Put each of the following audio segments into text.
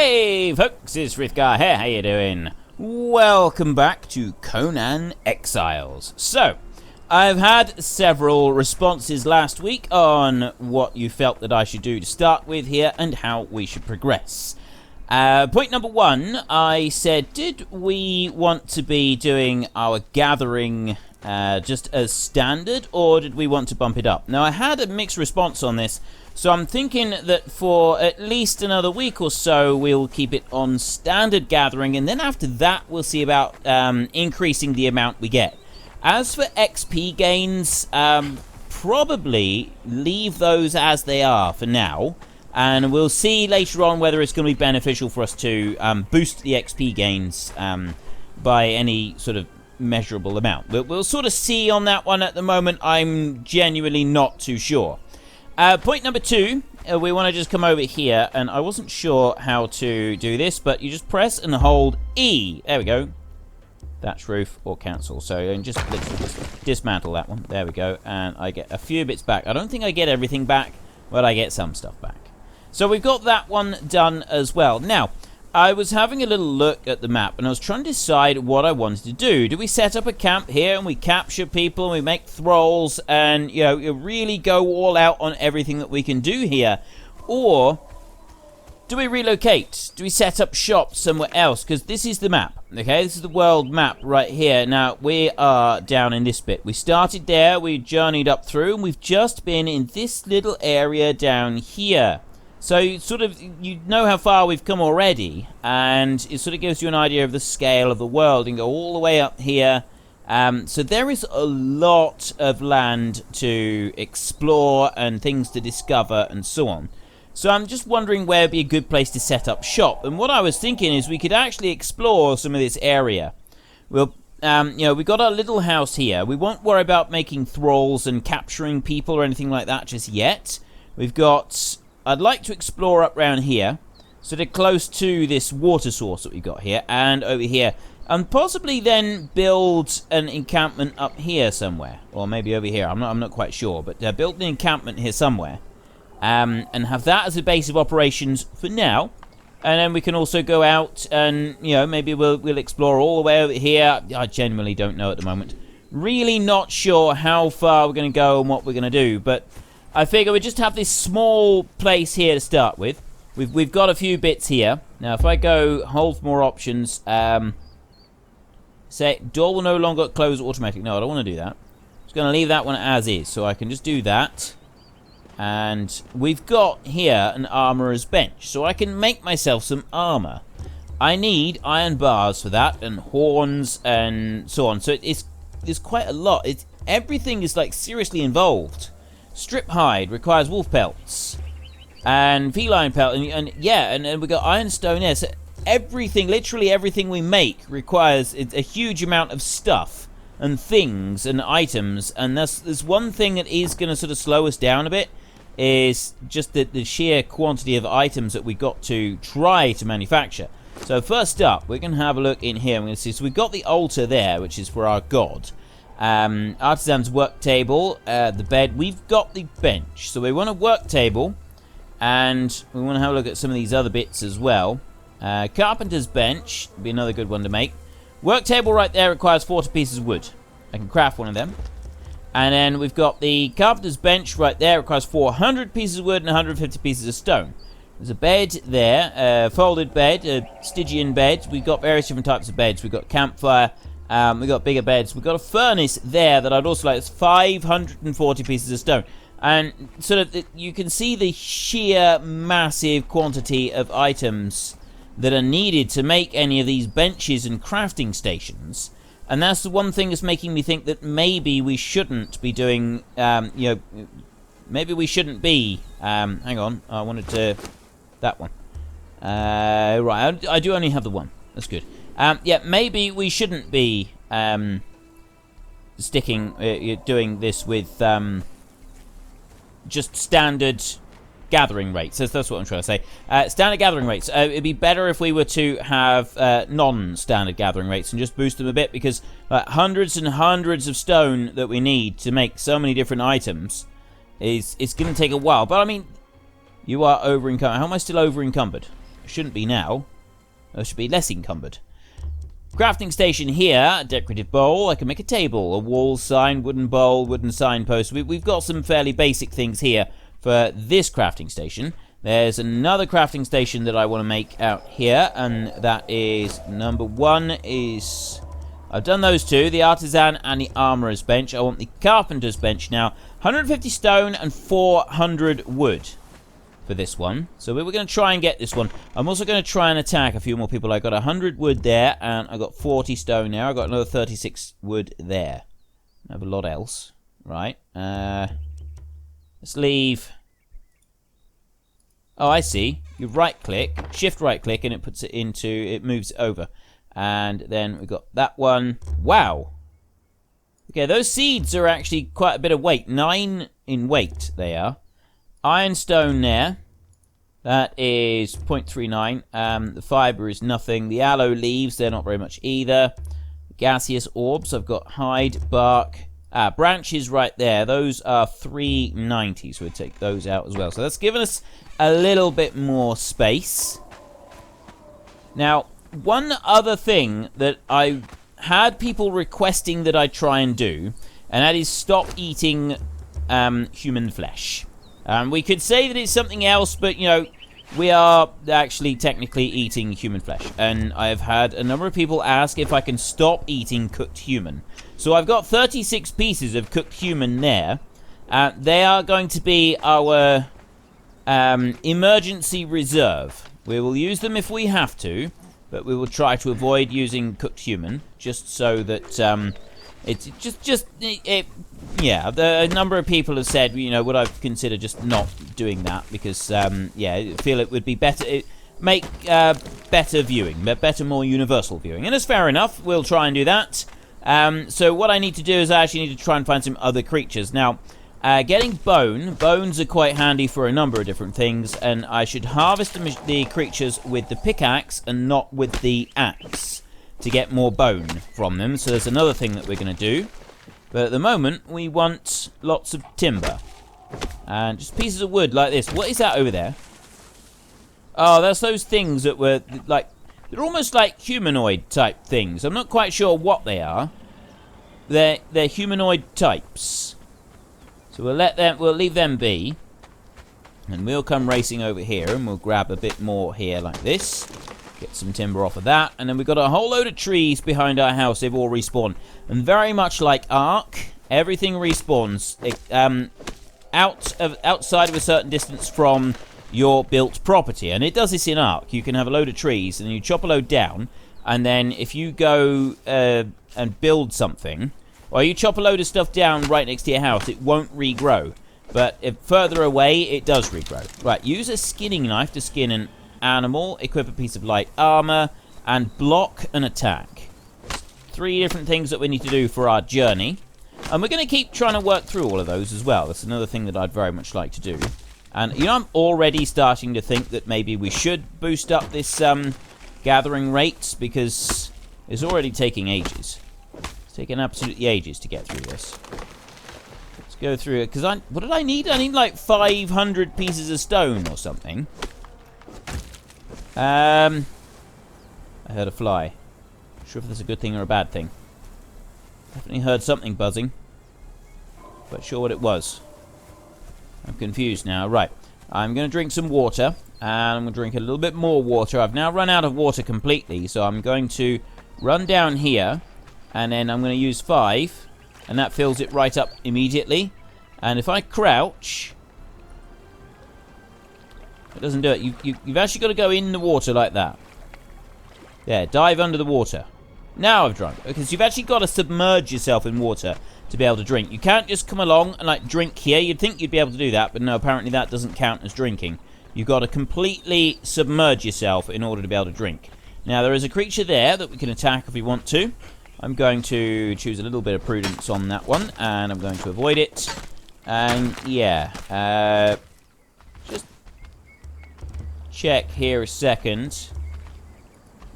Hey folks, it's Frithgar here, how you doing? Welcome back to Conan Exiles. So, I've had several responses last week on what you felt that I should do to start with here and how we should progress. Point number one, I said, did we want to be doing our gathering just as standard, or did we want to bump it up? Now, I had a mixed response on this, so I'm thinking that for at least another week or so, we'll keep it on standard gathering, and then after that, we'll see about increasing the amount we get. As for XP gains, probably leave those as they are for now, and we'll see later on whether it's going to be beneficial for us to boost the XP gains by any sort of measurable amount. We'll sort of see on that one at the moment. I'm genuinely not too sure. Point number two, we want to just come over here, and I wasn't sure how to do this, but you just press and hold E. There we go. Thatch roof or cancel. So just dismantle that one. There we go. And I get a few bits back. I don't think I get everything back, but I get some stuff back. So we've got that one done as well. Now, I was having a little look at the map, and I was trying to decide what I wanted to do. Do we set up a camp here, and we capture people, and we make thralls, and, you know, really go all out on everything that we can do here? Or do we relocate? Do we set up shop somewhere else? Because this is the map, okay? This is the world map right here. Now, we are down in this bit. We started there, we journeyed up through, and we've just been in this little area down here. So, sort of, you know how far we've come already, and it sort of gives you an idea of the scale of the world, and go all the way up here. So there is a lot of land to explore, and things to discover, and so on. So I'm just wondering where would be a good place to set up shop. And what I was thinking is we could actually explore some of this area. We'll, you know, we've got our little house here. We won't worry about making thralls and capturing people or anything like that just yet. We've got... I'd like to explore up around here, so they're close to this water source that we've got here, and over here, and possibly then build an encampment up here somewhere, or maybe over here. I'm not quite sure, but build an encampment here somewhere, and have that as a base of operations for now. And then we can also go out and, you know, maybe we'll explore all the way over here. I genuinely don't know at the moment. Really not sure how far we're going to go and what we're going to do, but I figure we just have this small place here to start with. We've got a few bits here. Now, if I go hold for more options, say door will no longer close automatically. No, I don't want to do that. I'm just going to leave that one as is, so I can just do that. And we've got here an armourer's bench, so I can make myself some armour. I need iron bars for that, and horns, and so on. So it's quite a lot. Everything is like seriously involved. Strip hide requires wolf pelts and feline pelt, and we got ironstone there. So everything, literally everything we make requires a huge amount of stuff and things and items. And there's one thing that is going to sort of slow us down a bit, is just the sheer quantity of items that we got to try to manufacture. So first up, we're going to have a look in here. I'm going to see. So we've got the altar there, which is for our god. Artisan's work table, the bed. We've got the bench, so we want a work table, and we want to have a look at some of these other bits as well. Carpenter's bench would be another good one to make. Work table right there requires 40 pieces of wood. I can craft one of them. And then we've got the carpenter's bench right there, requires 400 pieces of wood and 150 pieces of stone. There's a bed there, a folded bed, a Stygian bed. We've got various different types of beds. We've got campfire. We've got bigger beds. We've got a furnace there that I'd also like. It's 540 pieces of stone. And sort of, you can see the sheer massive quantity of items that are needed to make any of these benches and crafting stations. And that's the one thing that's making me think that maybe we shouldn't be doing, you know, maybe we shouldn't be, hang on, I wanted to, that one. Right, I do only have the one. That's good. Yeah, maybe we shouldn't be doing this with just standard gathering rates. That's what I'm trying to say. Standard gathering rates. It'd be better if we were to have non-standard gathering rates and just boost them a bit, because hundreds and hundreds of stone that we need to make so many different items it's going to take a while. But I mean, you are over-encumbered. How am I still over-encumbered? Shouldn't be now. It should be less encumbered. Crafting station here, decorative bowl. I can make a table, a wall sign, wooden bowl, wooden signpost. We've got some fairly basic things here for this crafting station. There's another crafting station that I want to make out here, and that is number 1 is... I've done those two, the artisan and the armourer's bench. I want the carpenter's bench now. 150 stone and 400 wood for this one. So we're going to try and get this one. I'm also going to try and attack a few more people. I got 100 wood there, and I got 40 stone there. I got another 36 wood there. I have a lot else. Right. Let's leave. Oh, I see. You right-click, shift right-click, and it puts it into, it moves it over. And then we got that one. Wow. Okay, those seeds are actually quite a bit of weight. 9 in weight, they are. Ironstone there. That is 0.39. The fibre is nothing. The aloe leaves, they're not very much either. Gaseous orbs, I've got hide, bark. Branches right there. Those are 390, so we'll take those out as well. So that's given us a little bit more space. Now, one other thing that I had people requesting that I try and do, and that is stop eating human flesh. We could say that it's something else, but, you know, we are actually technically eating human flesh. And I have had a number of people ask if I can stop eating cooked human. So I've got 36 pieces of cooked human there. They are going to be our emergency reserve. We will use them if we have to, but we will try to avoid using cooked human, just so that a number of people have said, you know, would I consider just not doing that because, I feel it would be better, make better viewing, better, more universal viewing, and it's fair enough. We'll try and do that. So what I need to do is I actually need to try and find some other creatures. Now, getting bones are quite handy for a number of different things, and I should harvest the creatures with the pickaxe and not with the axe to get more bone from them. So there's another thing that we're going to do. But at the moment, we want lots of timber. And just pieces of wood like this. What is that over there? Oh, that's those things that were, like, they're almost like humanoid type things. I'm not quite sure what they are. They're humanoid types. So we'll leave them be. And we'll come racing over here, and we'll grab a bit more here like this. Get some timber off of that, and then we've got a whole load of trees behind our house. They've all respawned, and very much like Ark, everything respawns outside of a certain distance from your built property. And it does this in Ark. You can have a load of trees, and you chop a load down, and then if you go and build something, or you chop a load of stuff down right next to your house, it won't regrow. But if further away, it does regrow. Right, use a skinning knife to skin an animal, equip a piece of light armor, and block an attack. 3 different things that we need to do for our journey, and we're going to keep trying to work through all of those as well. That's another thing that I'd very much like to do. And you know, I'm already starting to think that maybe we should boost up this gathering rate, because it's already taking ages. It's taking absolutely ages to get through this. Let's go through it, because what did I need? I need like 500 pieces of stone or something. I heard a fly. Not sure if that's a good thing or a bad thing. Definitely heard something buzzing. But sure what it was. I'm confused now. Right. I'm going to drink some water. And I'm going to drink a little bit more water. I've now run out of water completely. So I'm going to run down here. And then I'm going to use 5. And that fills it right up immediately. And if I crouch... It doesn't do it. You've actually got to go in the water like that. There, dive under the water. Now I've drunk. Because you've actually got to submerge yourself in water to be able to drink. You can't just come along and like drink here. You'd think you'd be able to do that, but no, apparently that doesn't count as drinking. You've got to completely submerge yourself in order to be able to drink. Now there is a creature there that we can attack if we want to. I'm going to choose a little bit of prudence on that one, and I'm going to avoid it. And yeah, just check here a second.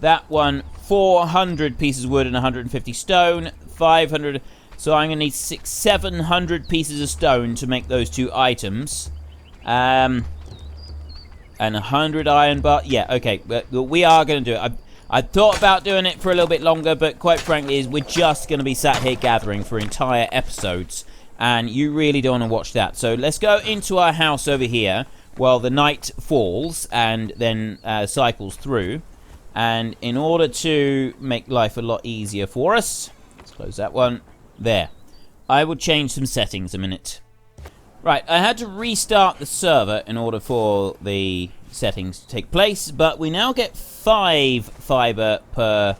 That one, 400 pieces of wood and 150 stone, 500. So I'm going to need 700 pieces of stone to make those 2 items. And 100 iron bar. Yeah, okay. But we are going to do it. I thought about doing it for a little bit longer, but quite frankly, we're just going to be sat here gathering for entire episodes. And you really don't want to watch that. So let's go into our house over here while the night falls and then cycles through. And in order to make life a lot easier for us, let's close that one. There. I will change some settings a minute. Right, I had to restart the server in order for the settings to take place, but we now get 5 fiber per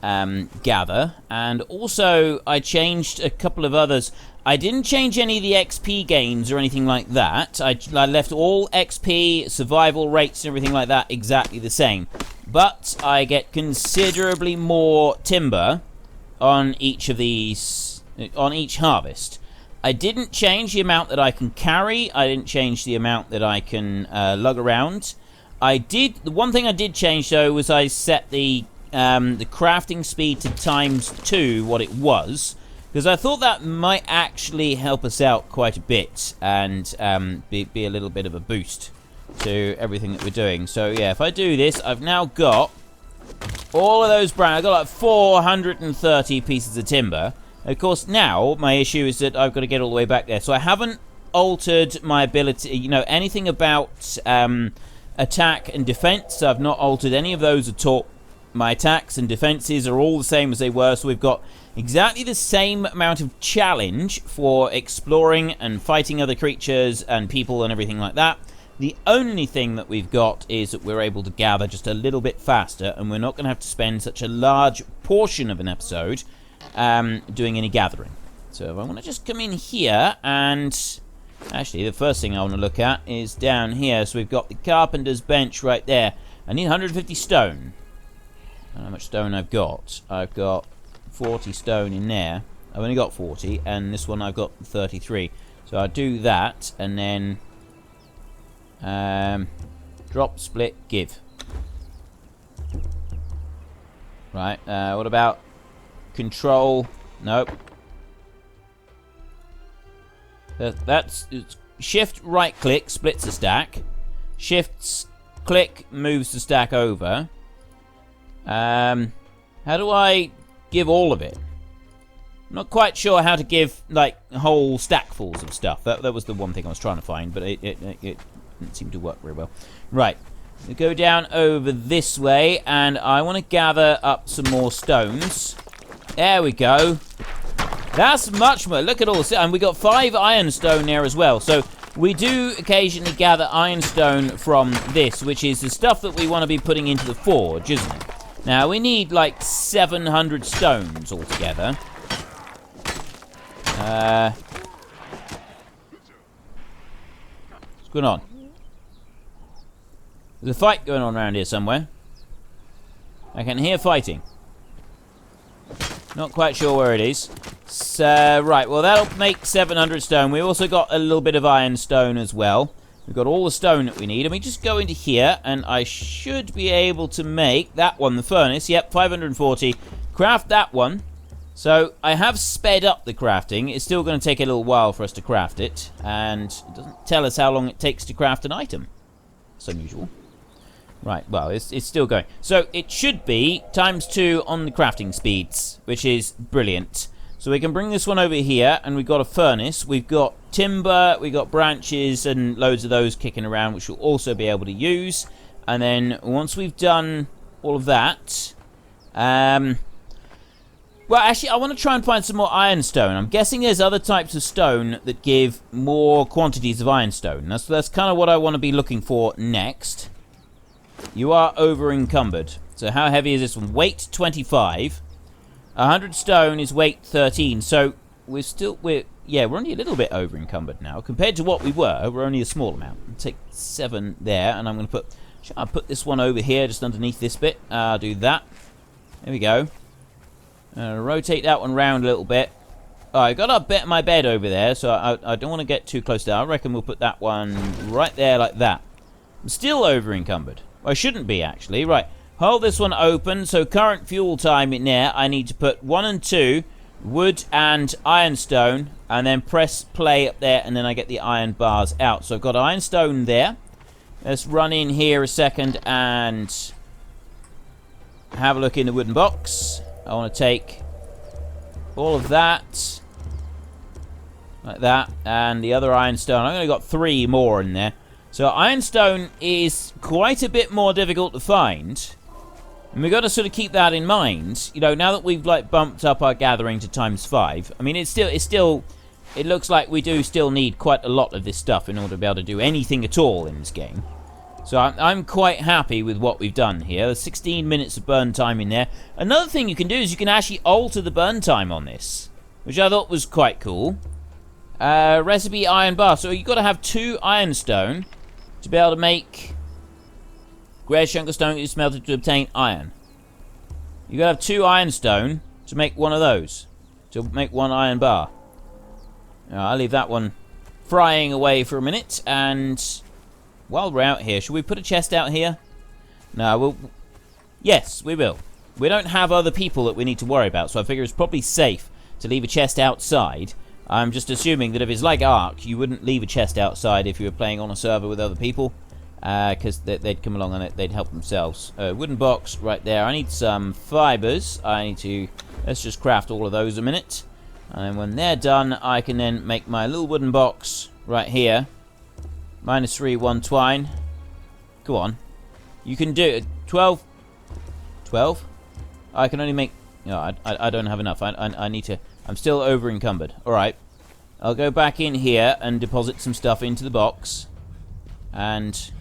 gather, and also I changed a couple of others. I didn't change any of the XP gains or anything like that. I left all XP, survival rates and everything like that exactly the same, but I get considerably more timber on each of these, on each harvest. I didn't change the amount that I can carry. I didn't change the amount that I can lug around. The one thing I did change though was I set the crafting speed to ×2 what it was, because I thought that might actually help us out quite a bit and be a little bit of a boost to everything that we're doing. So yeah, if I do this, I've now got all of those brown. I've got like 430 pieces of timber. Of course, now my issue is that I've got to get all the way back there. So I haven't altered my ability, anything about attack and defense. So I've not altered any of those at all. My attacks and defenses are all the same as they were. So we've got exactly the same amount of challenge for exploring and fighting other creatures and people and everything like that. The only thing that we've got is that we're able to gather just a little bit faster, and we're not going to have to spend such a large portion of an episode doing any gathering. So if I want to just come in here, and actually the first thing I want to look at is down here. So we've got the carpenter's bench right there. I need 150 stone. I don't know how much stone I've got. I've got 40 stone in there. I've only got 40, and this one I've got 33. So I'll do that, and then drop, split, give. Right, what about control? Nope. That's shift right click splits the stack. Shift click moves the stack over. How do I give all of it? I'm not quite sure how to give like whole stackfuls of stuff. That was the one thing I was trying to find, but it didn't seem to work very well. Right. We go down over this way, and I want to gather up some more stones. There we go. That's much more. Look at all this. And we got 5 ironstone there as well. So we do occasionally gather ironstone from this, which is the stuff that we want to be putting into the forge, isn't it? Now, we need like 700 stones altogether. What's going on? There's a fight going on around here somewhere. I can hear fighting. Not quite sure where it is. So, right, well, that'll make 700 stone. We also got a little bit of iron stone as well. We've got all the stone that we need. And we just go into here, and I should be able to make that one, the furnace. Yep, 540. Craft that one. So, I have sped up the crafting. It's still going to take a little while for us to craft it. And it doesn't tell us how long it takes to craft an item. It's unusual. Right, well, it's still going. So, it should be ×2 on the crafting speeds, which is brilliant. So, we can bring this one over here, and we've got a furnace. We've got timber, we've got branches, and loads of those kicking around, which we'll also be able to use. And then, once we've done all of that... well, actually, I want to try and find some more ironstone. I'm guessing there's other types of stone that give more quantities of ironstone. That's kind of what I want to be looking for next. You are over encumbered. So how heavy is this one? Weight 25. 100 stone is weight 13. So we're only a little bit over encumbered now compared to what we were. We're only a small amount. I'll take 7 there, and I'm going to put this one over here, just underneath this bit. I'll do that. There we go. Rotate that one round a little bit. Oh, I got my bed over there, so I don't want to get too close to that. I reckon we'll put that one right there like that. I'm still over encumbered. Well, I shouldn't be, actually. Right, hold this one open. So current fuel time in there, I need to put 1 and 2, wood and ironstone, and then press play up there, and then I get the iron bars out. So I've got ironstone there. Let's run in here a second and have a look in the wooden box. I want to take all of that. Like that. And the other ironstone. I've only got 3 more in there. So ironstone is quite a bit more difficult to find. And we've got to sort of keep that in mind. You know, now that we've like bumped up our gathering to ×5. I mean, it looks like we do still need quite a lot of this stuff in order to be able to do anything at all in this game. So I'm quite happy with what we've done here. There's 16 minutes of burn time in there. Another thing you can do is you can actually alter the burn time on this, which I thought was quite cool. Recipe iron bar. So you've got to have 2 ironstone to be able to make great chunk of stone is smelted to obtain iron. You've got to have 2 ironstone to make one of those. To make 1 iron bar. I'll leave that one frying away for a minute. And while we're out here, should we put a chest out here? No, yes, we will. We don't have other people that we need to worry about, so I figure it's probably safe to leave a chest outside. I'm just assuming that if it's like Ark, you wouldn't leave a chest outside if you were playing on a server with other people. Because they'd come along and they'd help themselves. Wooden box right there. I need some fibers. Let's just craft all of those a minute. And when they're done, I can then make my little wooden box right here. -3, 1 twine. Go on. You can do it. 12? 12? I can only make... No, I don't have enough. I need to... I'm still over encumbered. Alright. I'll go back in here and deposit some stuff into the box. And...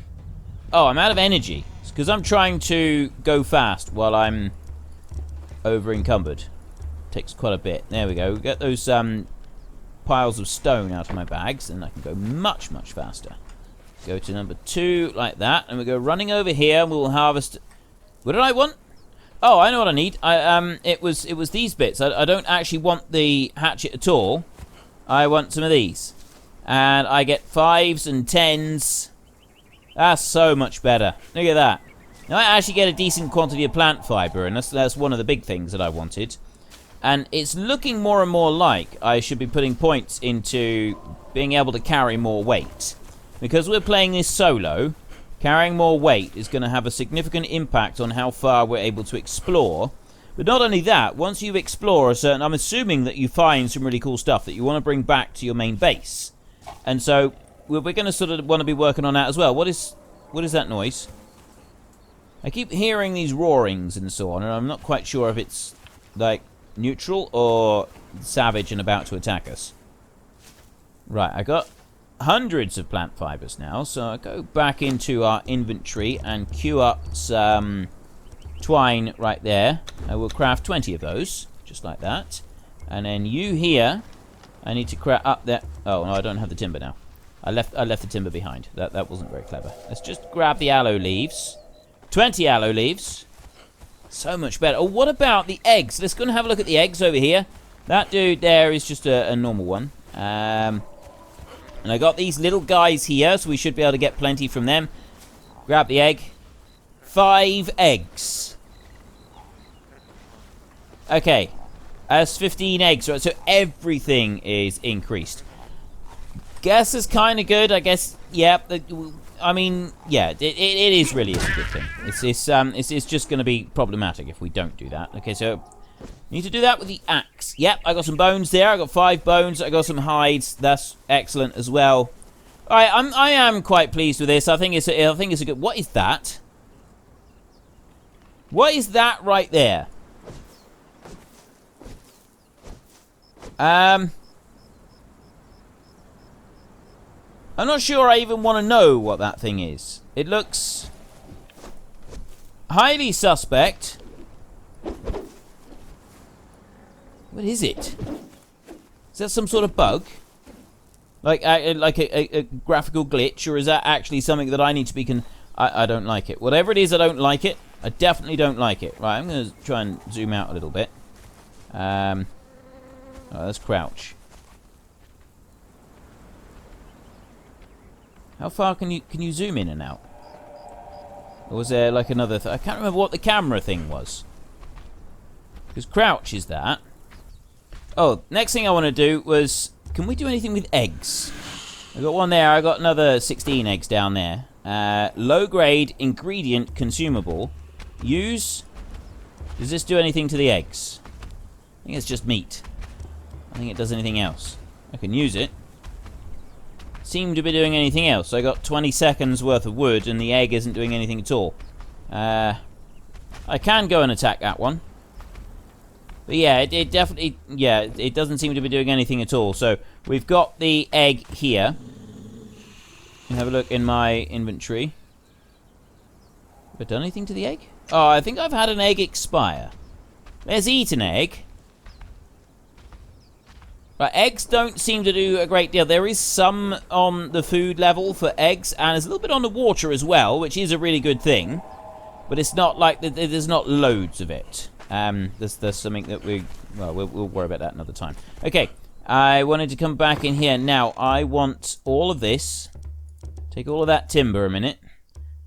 Oh, I'm out of energy. It's because I'm trying to go fast while I'm over encumbered. Takes quite a bit. There we go. Get those piles of stone out of my bags, and I can go much, much faster. Go to number 2, like that, and we go running over here, and we'll harvest... What did I want? Oh, I know what I need. It was these bits. I don't actually want the hatchet at all. I want some of these. And I get 5s and 10s. That's so much better. Look at that. Now I actually get a decent quantity of plant fiber, and that's one of the big things that I wanted. And it's looking more and more like I should be putting points into being able to carry more weight. Because we're playing this solo, carrying more weight is going to have a significant impact on how far we're able to explore. But not only that, once you explore a certain... I'm assuming that you find some really cool stuff that you want to bring back to your main base. And so we're going to sort of want to be working on that as well. What is that noise? I keep hearing these roarings and so on, and I'm not quite sure if it's like neutral or savage and about to attack us. Right, I got hundreds of plant fibers now, so I go back into our inventory and queue up some twine right there. I will craft 20 of those, just like that. And then you here, I need to craft up there. Oh no, I don't have the timber now. I left the timber behind. That wasn't very clever. Let's just grab the aloe leaves. 20 aloe leaves. So much better. Oh, what about the eggs? Let's go and have a look at the eggs over here. That dude there is just a normal one. And I got these little guys here, so we should be able to get plenty from them. Grab the egg. 5 eggs. Okay. That's 15 eggs, right? So everything is increased. Guess is kind of good, I guess. Yeah, I mean, yeah, it is really is a good thing. It's just going to be problematic if we don't do that. Okay, so need to do that with the axe. Yep, I got some bones there. I got 5 bones. I got some hides. That's excellent as well. All right, I am quite pleased with this. I think it's a good. What is that? What is that right there? I'm not sure I even want to know what that thing is. It looks highly suspect. What is it? Is that some sort of bug? Like a graphical glitch? Or is that actually something that I need to be... I don't like it. Whatever it is, I don't like it. I definitely don't like it. Right, I'm going to try and zoom out a little bit. Let's crouch. How far can you zoom in and out? Or was there like another... I can't remember what the camera thing was. Because crouch is that. Oh, next thing I want to do was... Can we do anything with eggs? I got one there. I got another 16 eggs down there. Low-grade ingredient consumable. Use. Does this do anything to the eggs? I think it's just meat. I think it does anything else. I can use it. Seem to be doing anything else. I got 20 seconds worth of wood and the egg isn't doing anything at all. I can go and attack that one. But yeah, it definitely, yeah, it doesn't seem to be doing anything at all. So we've got the egg here. Have a look in my inventory. Have I done anything to the egg? Oh, I think I've had an egg expire. Let's eat an egg. Right, eggs don't seem to do a great deal. There is some on the food level for eggs, and there's a little bit on the water as well, which is a really good thing. But it's not like there's not loads of it. There's something that we'll worry about that another time. Okay, I wanted to come back in here. Now, I want all of this. Take all of that timber a minute.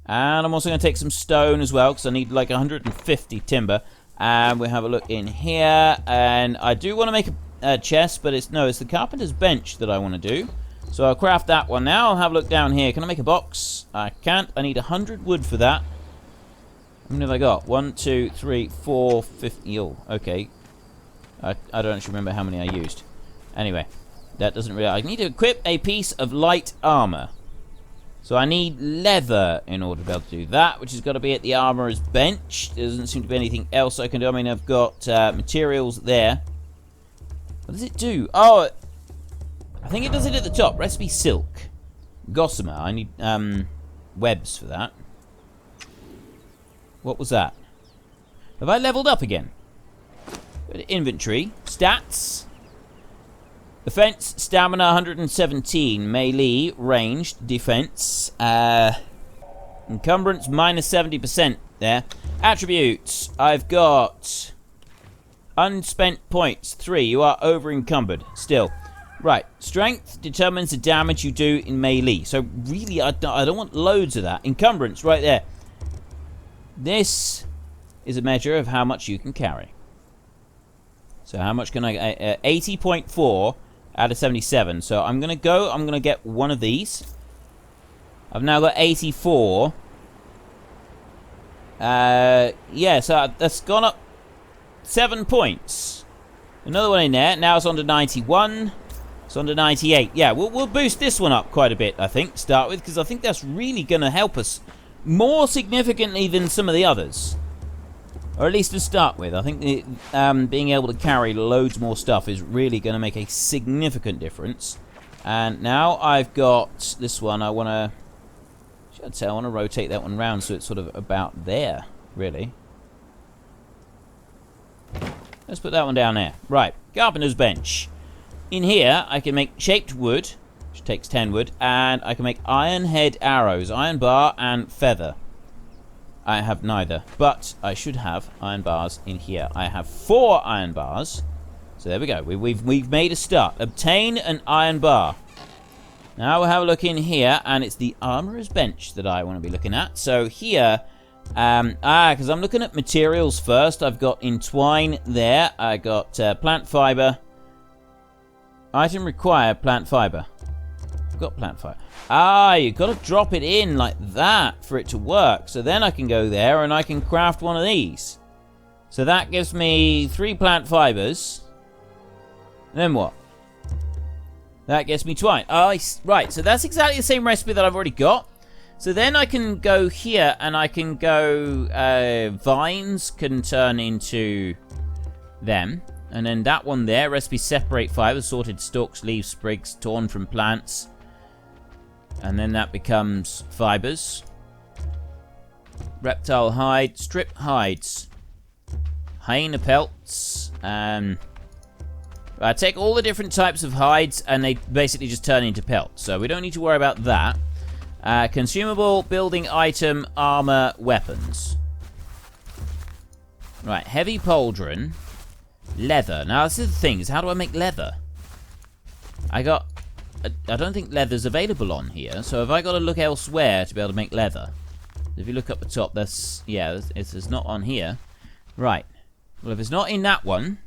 And I'm also going to take some stone as well, because I need like 150 timber. And we'll have a look in here. And I do want to make a chest, but it's the carpenter's bench that I want to do. So I'll craft that one now. I'll have a look down here. Can I make a box? I can't. I need 100 wood for that. How many have I got? 1, 2, 3, 4, 50. Oh, okay. I don't actually remember how many I used. Anyway, that doesn't really... I need to equip a piece of light armour. So I need leather in order to be able to do that, which has got to be at the armourer's bench. There doesn't seem to be anything else I can do. I mean, I've got materials there. What does it do? Oh, I think it does it at the top. Recipe silk. Gossamer. I need webs for that. What was that? Have I leveled up again? Go to inventory. Stats. Defense, stamina 117. Melee, ranged, defense. Encumbrance minus 70% there. Attributes. I've got unspent points 3. You are over encumbered still. Right. Strength determines the damage you do in melee. So really, I don't want loads of that. Encumbrance right there. This is a measure of how much you can carry. So how much can I... 80.4 out of 77. So I'm going to get one of these. I've now got 84. Yeah, so that's gone up 7 points. Another one in there. Now it's on to 91. It's on to 98. Yeah, we'll boost this one up quite a bit, I think, to start with, because I think that's really going to help us more significantly than some of the others. Or at least to start with. I think being able to carry loads more stuff is really going to make a significant difference. And now I've got this one. I want to rotate that one round so it's sort of about there, really. Let's put that one down there. Right, carpenter's bench. In here, I can make shaped wood, which takes 10 wood, and I can make iron head arrows, iron bar, and feather. I have neither, but I should have iron bars in here. I have 4 iron bars. So there we go. We've made a start. Obtain an iron bar. Now we'll have a look in here, and it's the armorer's bench that I want to be looking at. So here, because I'm looking at materials first. I've got entwine there. I got plant fiber. Item required plant fiber. I've got plant fiber. You've got to drop it in like that for it to work. So then I can go there and I can craft one of these. So that gives me 3 plant fibers. And then what? That gets me twine. Right, so that's exactly the same recipe that I've already got. So then I can go here and I can go... vines can turn into them. And then that one there, recipe separate fibers, sorted stalks, leaves, sprigs, torn from plants. And then that becomes fibers. Reptile hide, strip hides. Hyena pelts. I take all the different types of hides and they basically just turn into pelts. So we don't need to worry about that. Consumable, building item, armor, weapons. Right, heavy pauldron. Leather. Now this is the thing, is how do I make leather? I don't think leather's available on here, so have I got to look elsewhere to be able to make leather? If you look up the top, it's not on here. Right. Well, if it's not in that one...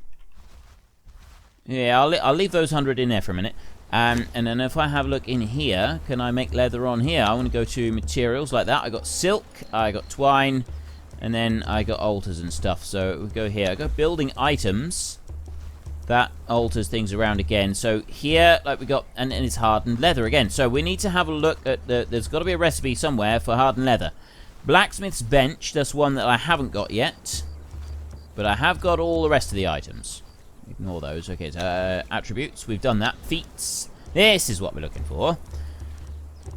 Yeah, I'll leave those 100 in there for a minute. And then if I have a look in here, can I make leather on here? I want to go to materials like that. I got silk, I got twine, and then I got altars and stuff. So we go here. I got building items. That alters things around again. So here, like we got, and it's hardened leather again. So we need to have a look at there's got to be a recipe somewhere for hardened leather. Blacksmith's bench, that's one that I haven't got yet. But I have got all the rest of the items. Ignore those. Okay, so attributes, we've done that. Feats, this is what we're looking for.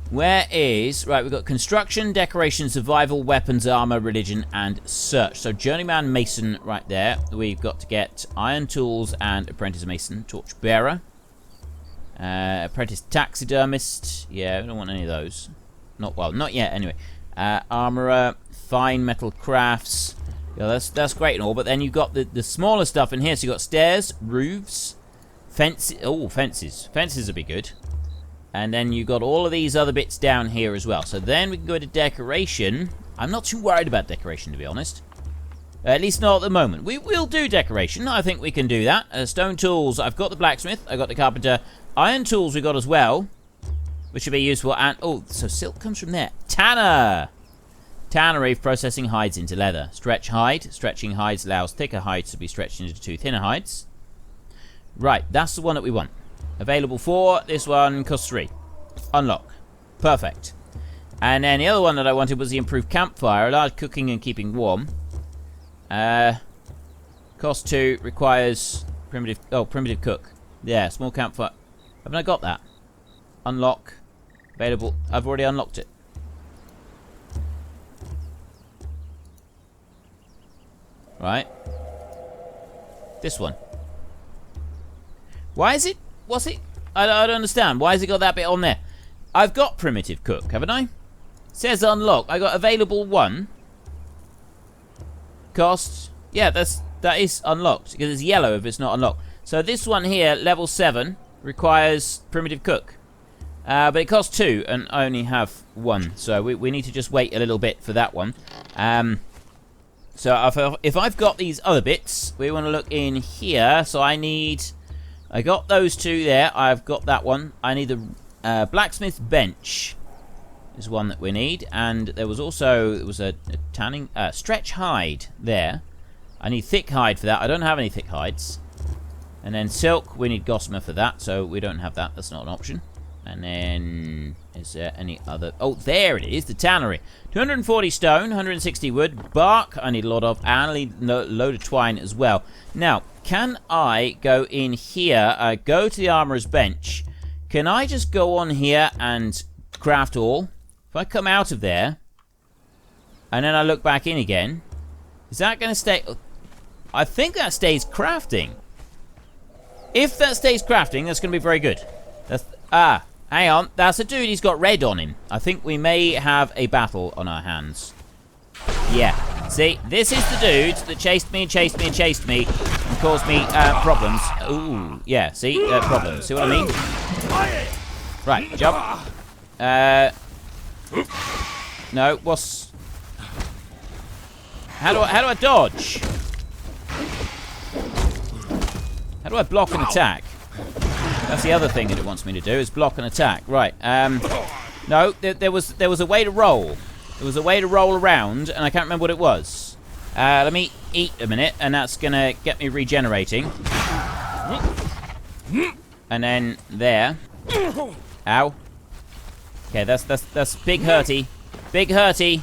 Where is, right, we've got construction, decoration, survival, weapons, armor, religion, and search. So journeyman mason right there. We've got to get iron tools and apprentice mason, torch bearer. Apprentice taxidermist. Yeah, we don't want any of those. Not yet anyway. Armorer, fine metal crafts. Yeah, that's great and all, but then you've got the smaller stuff in here. So you've got stairs, roofs, fences. Oh, fences. Fences would be good. And then you've got all of these other bits down here as well. So then we can go to decoration. I'm not too worried about decoration, to be honest. At least not at the moment. We will do decoration. I think we can do that. Stone tools. I've got the blacksmith. I've got the carpenter. Iron tools we got as well, which should be useful. And, oh, so silk comes from there. Tanner. Tannery for processing hides into leather. Stretch hide. Stretching hides allows thicker hides to be stretched into two thinner hides. Right, that's the one that we want. Available 4. This one costs 3. Unlock. Perfect. And then the other one that I wanted was the improved campfire. Allowed cooking and keeping warm. Cost 2. Requires primitive cook. Yeah, small campfire. Haven't I got that? Unlock. Available. I've already unlocked it. Right. This one. Why is it? What's it? I don't understand. Why has it got that bit on there? I've got primitive cook, haven't I? It says unlock. I got available 1. Cost. Yeah, that is unlocked because it's yellow if it's not unlocked. So this one here, level 7, requires primitive cook. But it costs 2 and I only have 1. So we need to just wait a little bit for that one. So if I've got these other bits, we want to look in here. So I got those 2 there. I've got that one. I need the blacksmith bench is one that we need. And there was a tanning stretch hide there. I need thick hide for that. I don't have any thick hides. And then silk, we need gossamer for that. So we don't have that. That's not an option. And then, is there any other? Oh, there it is, the tannery. 240 stone, 160 wood, bark I need a lot of, and I need a load of twine as well. Now, can I go in here, go to the armorer's bench? Can I just go on here and craft all? If I come out of there, and then I look back in again, is that going to stay? I think that stays crafting. If that stays crafting, that's going to be very good. Hang on, that's a dude, he's got red on him. I think we may have a battle on our hands. Yeah, see, this is the dude that chased me and chased me and chased me and caused me problems. Ooh, yeah, see, problems. See what I mean? Right, jump. No, what's... How do I dodge? How do I block an attack? That's the other thing that it wants me to do, is block an attack. Right, no, there was a way to roll. There was a way to roll around, and I can't remember what it was. Let me eat a minute, and that's going to get me regenerating. And then there. Ow. Okay, that's big hurty. Big hurty.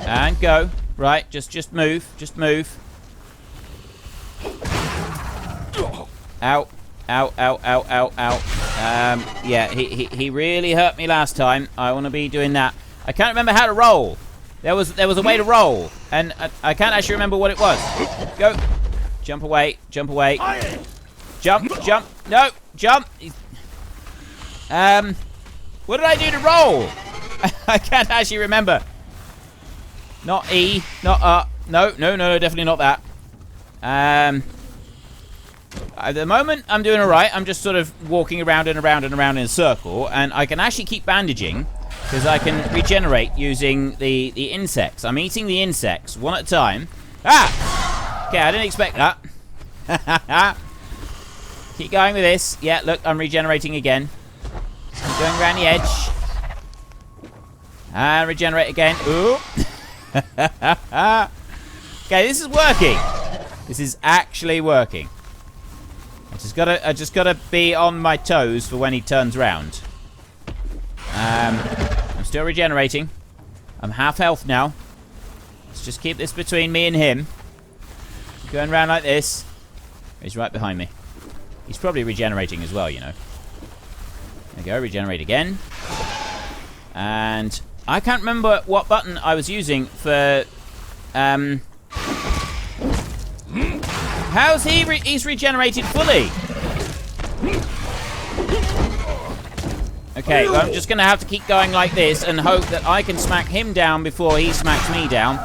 And go. Right, just move. Just move. Ow. Ow, ow, ow, ow, ow. Yeah, he really hurt me last time. I want to be doing that. I can't remember how to roll. There was a way to roll, and I can't actually remember what it was. Go. Jump away. Jump away. Jump. Jump. No. Jump. What did I do to roll? I can't actually remember. Not E. Not No, definitely not that. At the moment, I'm doing alright. I'm just sort of walking around and around and around in a circle, and I can actually keep bandaging because I can regenerate using the insects. I'm eating the insects one at a time. Ah! Okay, I didn't expect that. Keep going with this. Yeah, look, I'm regenerating again. Keep going around the edge. And regenerate again. Ooh. Okay, this is working. This is actually working. I just gotta be on my toes for when he turns around. I'm still regenerating. I'm half health now. Let's just keep this between me and him. Going around like this. He's right behind me. He's probably regenerating as well, you know. There we go, regenerate again. And I can't remember what button I was using for... How's he's regenerated fully? Okay, well, I'm just going to have to keep going like this and hope that I can smack him down before he smacks me down.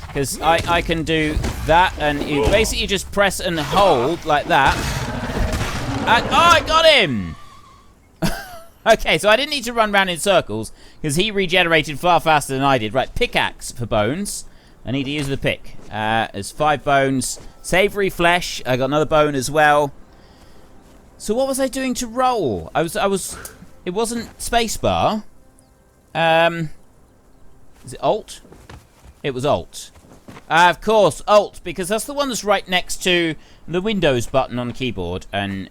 Because I can do that, and you basically just press and hold like that. And, oh, I got him! Okay, so I didn't need to run around in circles, because he regenerated far faster than I did. Right, pickaxe for bones. I need to use the pick. There's 5 bones. Savory flesh. I got another bone as well. So what was I doing to roll? I was. It wasn't spacebar. Is it Alt? It was Alt. Of course, Alt, because that's the one that's right next to the Windows button on the keyboard, and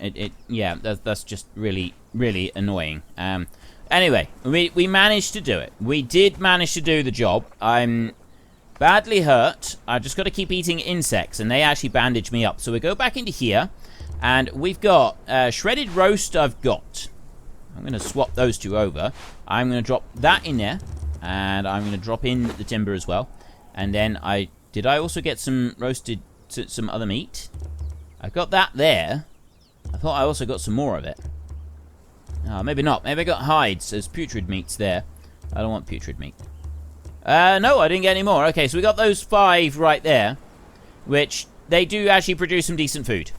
yeah, that's just really, really annoying. Anyway, we managed to do it. We did manage to do the job. I'm badly hurt. I've just got to keep eating insects, and they actually bandage me up. So we go back into here, and we've got shredded roast I've got. I'm going to swap those two over. I'm going to drop that in there, and I'm going to drop in the timber as well. And then did I also get some roasted, some other meat? I've got that there. I thought I also got some more of it. Oh, maybe not. Maybe I got hides. There's putrid meats there. I don't want putrid meat. No, I didn't get any more. Okay, so we got those 5 right there, which they do actually produce some decent food.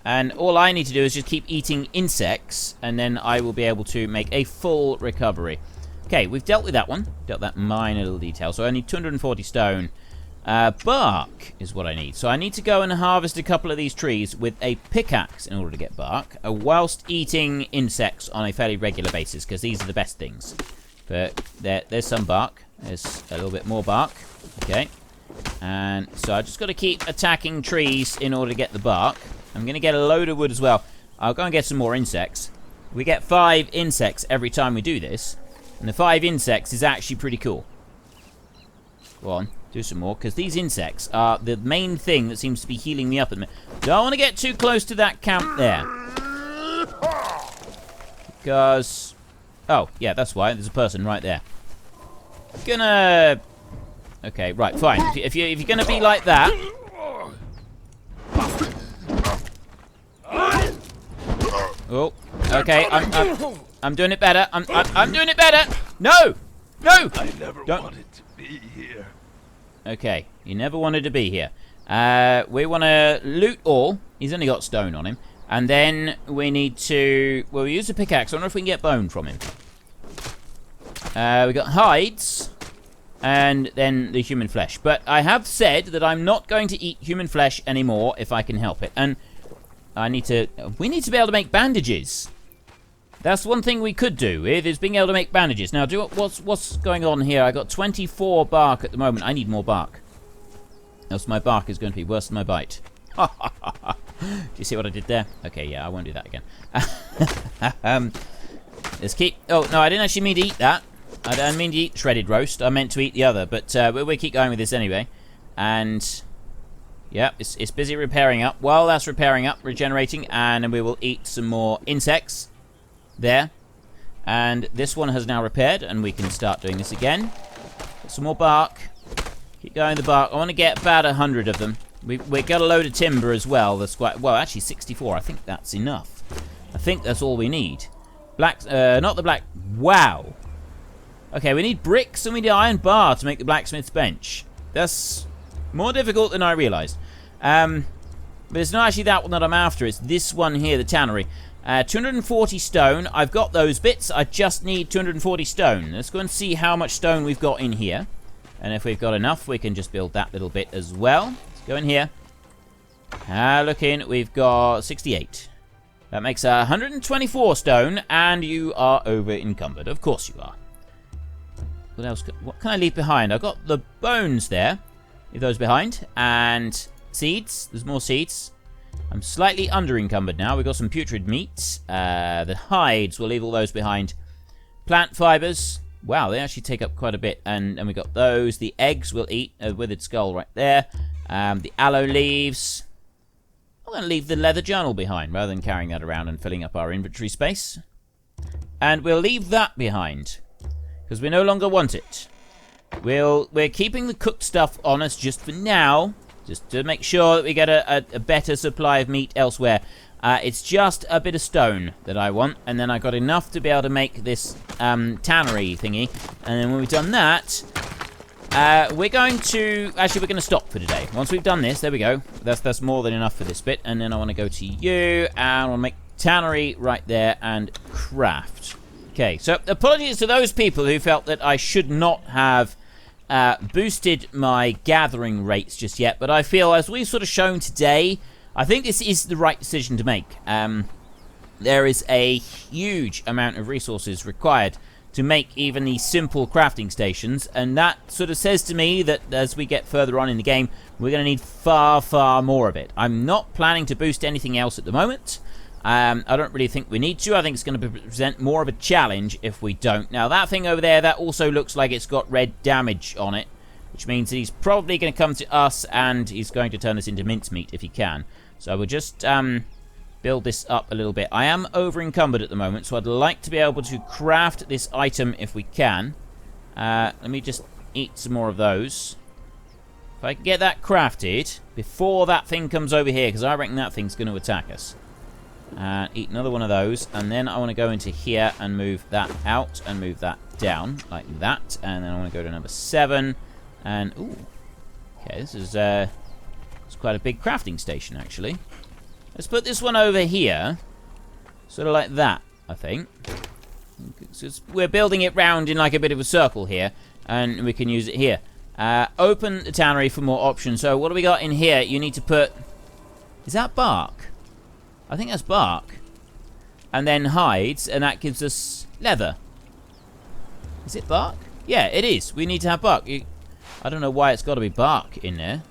And all I need to do is just keep eating insects, and then I will be able to make a full recovery. Okay, we've dealt with that one. Dealt that minor little detail. So I need 240 stone. Bark is what I need. So I need to go and harvest a couple of these trees with a pickaxe in order to get bark, whilst eating insects on a fairly regular basis, because these are the best things. But there's some bark. There's a little bit more bark. Okay. And so I just got to keep attacking trees in order to get the bark. I'm going to get a load of wood as well. I'll go and get some more insects. We get 5 insects every time we do this. And the 5 insects is actually pretty cool. Go on, do some more, because these insects are the main thing that seems to be healing me up at the minute. Don't want to get too close to that camp there. Because... oh, yeah, that's why. There's a person right there. Gonna... okay, right, fine. If you're gonna be like that... oh, okay, I'm doing it better. I'm doing it better. No, no. I never wanted to be here. Okay, you never wanted to be here. We want to loot all. He's only got stone on him, and then we need to. Well, we use a pickaxe. I wonder if we can get bone from him. We got hides, and then the human flesh. But I have said that I'm not going to eat human flesh anymore if I can help it, and. We need to be able to make bandages. That's one thing we could do with, is being able to make bandages. Now, what's going on here? I got 24 bark at the moment. I need more bark. Else my bark is going to be worse than my bite. Do you see what I did there? Okay, yeah, I won't do that again. Let's keep... oh, no, I didn't actually mean to eat that. I didn't mean to eat shredded roast. I meant to eat the other. But we'll keep going with this anyway. And... yeah, it's busy repairing up. While that's repairing up, regenerating, and then we will eat some more insects. There. And this one has now repaired, and we can start doing this again. Get some more bark. Keep going the bark. I want to get about 100 of them. We got a load of timber as well. That's quite... well, actually 64. I think that's enough. I think that's all we need. Black... not the black... wow. Okay, we need bricks, and we need iron bar to make the blacksmith's bench. That's... more difficult than I realised. But it's not actually that one that I'm after. It's this one here, the tannery. 240 stone. I've got those bits. I just need 240 stone. Let's go and see how much stone we've got in here. And if we've got enough, we can just build that little bit as well. Let's go in here. Looking, we've got 68. That makes 124 stone, and you are over encumbered. Of course you are. What else? What can I leave behind? I've got the bones there. Leave those behind. And seeds. There's more seeds. I'm slightly under encumbered now. We've got some putrid meat. The hides, we'll leave all those behind. Plant fibers. Wow, they actually take up quite a bit. And we got those. The eggs we'll eat. Withered skull right there. The aloe leaves. I'm going to leave the leather journal behind rather than carrying that around and filling up our inventory space. And we'll leave that behind because we no longer want it. We're keeping the cooked stuff on us just for now, just to make sure that we get a better supply of meat elsewhere. It's just a bit of stone that I want, and then I got enough to be able to make this tannery thingy. And then when we've done that, we're going to stop for today. Once we've done this, there we go. That's more than enough for this bit. And then I want to go to you, and I'll make tannery right there and craft. Okay, so apologies to those people who felt that I should not have boosted my gathering rates just yet, but I feel, as we've sort of shown today, I think this is the right decision to make. There is a huge amount of resources required to make even these simple crafting stations, and that sort of says to me that as we get further on in the game, we're going to need far, far more of it. I'm not planning to boost anything else at the moment. I don't really think we need to. I think it's going to present more of a challenge if we don't. Now, that thing over there, that also looks like it's got red damage on it, which means that he's probably going to come to us, and he's going to turn us into mincemeat if he can. So we'll just build this up a little bit. I am over encumbered at the moment, so I'd like to be able to craft this item if we can. Let me just eat some more of those. If I can get that crafted before that thing comes over here, because I reckon that thing's going to attack us. Eat another one of those, and then I want to go into here and move that out and move that down like that, and then I want to go to number 7, and ooh, okay, this is it's quite a big crafting station actually. Let's put this one over here, sort of like that, I think. We're building it round in like a bit of a circle here, and we can use it here. Open the tannery for more options. So what do we got in here? You need to put, is that bark? I think that's bark. And then hides, and that gives us leather. Is it bark? Yeah, it is. We need to have bark. I don't know why it's got to be bark in there.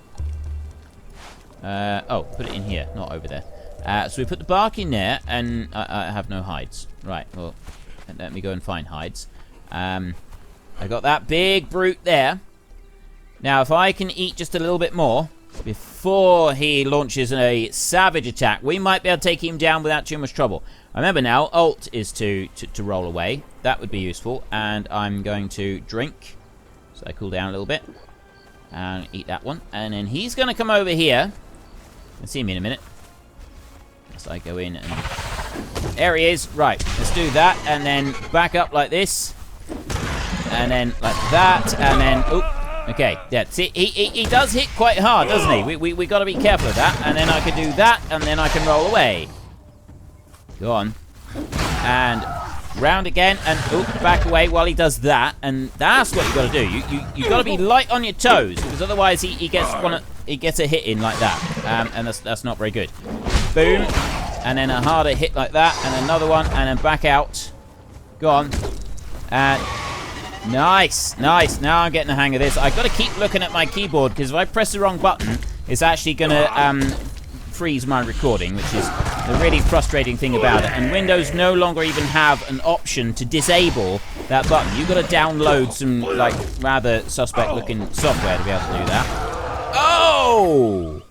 Oh, put it in here, not over there. So we put the bark in there, and I have no hides. Right, well, let me go and find hides. I got that big brute there. Now, if I can eat just a little bit more before he launches a savage attack, we might be able to take him down without too much trouble. Remember now, Alt is to roll away. That would be useful. And I'm going to drink, so I cool down a little bit. And eat that one. And then he's going to come over here. You'll see me in a minute. As I go in and... There he is. Right, let's do that. And then back up like this. And then like that. And then... Oop. Okay, yeah, see, he does hit quite hard, doesn't he? We got to be careful of that. And then I can do that, and then I can roll away. Go on. And round again, and back away while he does that. And that's what you got to do. You got to be light on your toes, because otherwise he gets a hit in like that, and that's not very good. Boom, and then a harder hit like that, and another one, and then back out. Go on, and. Nice, nice. Now I'm getting the hang of this. I've got to keep looking at my keyboard, because if I press the wrong button, it's actually going to freeze my recording, which is the really frustrating thing about it. And Windows no longer even have an option to disable that button. You've got to download some, like, rather suspect-looking software to be able to do that. Oh!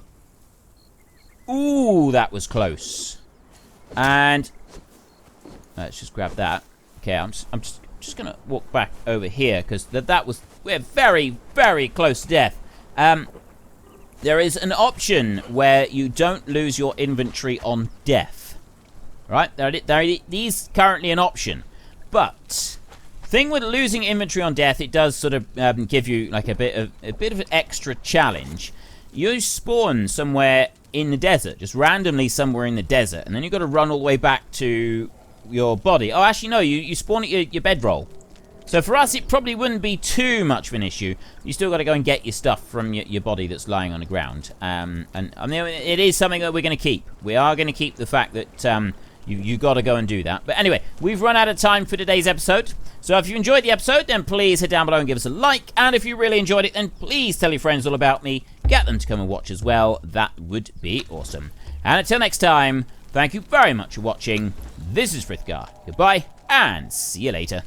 Ooh, that was close. And let's just grab that. Okay, I'm just gonna walk back over here, because we're very, very close to death. There is an option where you don't lose your inventory on death, right? There is currently an option, but thing with losing inventory on death, it does sort of give you like a bit of an extra challenge. You spawn somewhere in the desert, just randomly somewhere in the desert, and then you've got to run all the way back to your body. Oh, actually, no, you spawn at your bedroll. So for us, it probably wouldn't be too much of an issue. You still got to go and get your stuff from your body that's lying on the ground. And I mean, it is something that we're going to keep. We are going to keep the fact that you got to go and do that. But anyway, we've run out of time for today's episode. So if you enjoyed the episode, then please head down below and give us a like. And if you really enjoyed it, then please tell your friends all about me. Get them to come and watch as well. That would be awesome. And until next time, thank you very much for watching. This is Frithgar. Goodbye, and see you later.